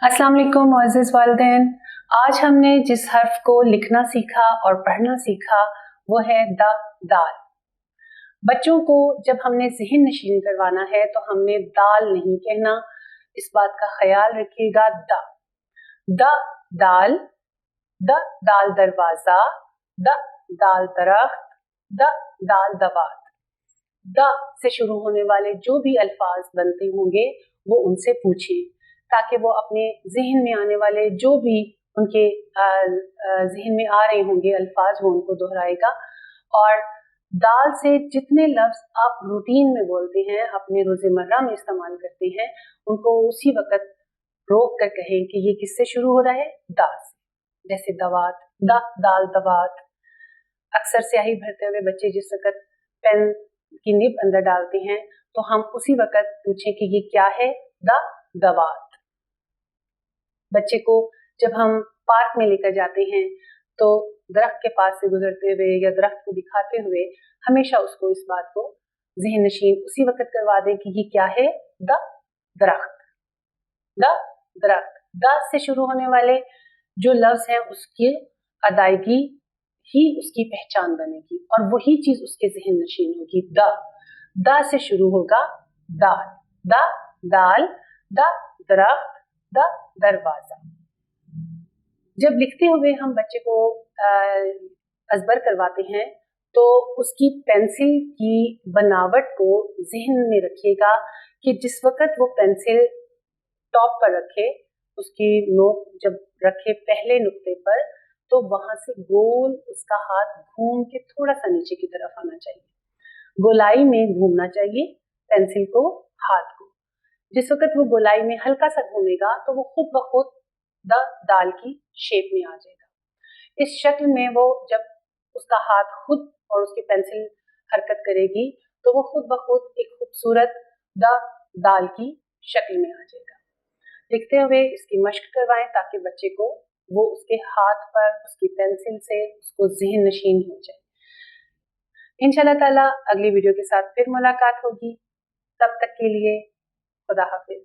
अस्सलाम वालेकुम मुअज़्ज़िज़ वालिदैन। आज हमने जिस हर्फ को लिखना सीखा और पढ़ना सीखा वो है द दाल। बच्चों को जब हमने ज़हन नशीन करवाना है तो हमने दाल नहीं कहना, इस बात का ख्याल रखिएगा। द दाल, द दाल दरवाज़ा, द दाल दरख्त, द दाल दवात। द से शुरू होने वाले जो भी अल्फाज बनते होंगे वो उनसे पूछें ताकि वो अपने जहन में आने वाले जो भी उनके जहन में आ रहे होंगे अल्फाज वो उनको दोहराएगा। और दाल से जितने लफ्ज़ आप रूटीन में बोलते हैं, अपने रोज़मर्रा में इस्तेमाल करते हैं, उनको उसी वक़्त रोक कर कहें कि ये किससे शुरू हो रहा है, दाल से। जैसे दवात, दाल दवात। अक्सर स्याही भरते हुए बच्चे जिस वक़्त पेन की निब अंदर डालते हैं तो हम उसी वक़्त पूछें कि ये क्या है, दवात। बच्चे को जब हम पार्क में लेकर जाते हैं तो दरख्त के पास से गुजरते हुए या दरख्त को दिखाते हुए हमेशा उसको इस बात को ज़हन नशीन उसी वक़्त करवा दें कि ये क्या है, दरख्त। द से शुरू होने वाले जो लफ्ज़ हैं उसकी अदायगी ही उसकी पहचान बनेगी और वही चीज़ उसके ज़हन नशीन होगी। द से शुरू होगा दाल, दाल, द दरख्त, द दरवाज़ा। जब लिखते हुए हम बच्चे को अज़बर करवाते हैं तो उसकी पेंसिल की बनावट को ज़हन में रखिएगा कि जिस वक़्त वो पेंसिल टॉप पर रखे, उसकी नोक जब रखे पहले नुक्ते पर, तो वहाँ से गोल उसका हाथ घूम के थोड़ा सा नीचे की तरफ आना चाहिए। गोलाई में घूमना चाहिए पेंसिल को, हाथ को। जिस वक़्त वो गोलाई में हल्का सा घूमेगा तो वो खुद ब खुद दाल की शेप में आ जाएगा। इस शक्ल में वो जब उसका हाथ खुद और उसकी पेंसिल हरकत करेगी तो वो खुद ब खुद एक खूबसूरत दाल की शक्ल में आ जाएगा। लिखते हुए इसकी मश्क करवाएं ताकि बच्चे को वो उसके हाथ पर उसकी पेंसिल से उसको ज़हन नशीन हो जाए। इंशाअल्लाह ताला अगली वीडियो के साथ फिर मुलाकात होगी। तब तक के लिए खुदा हाफिज।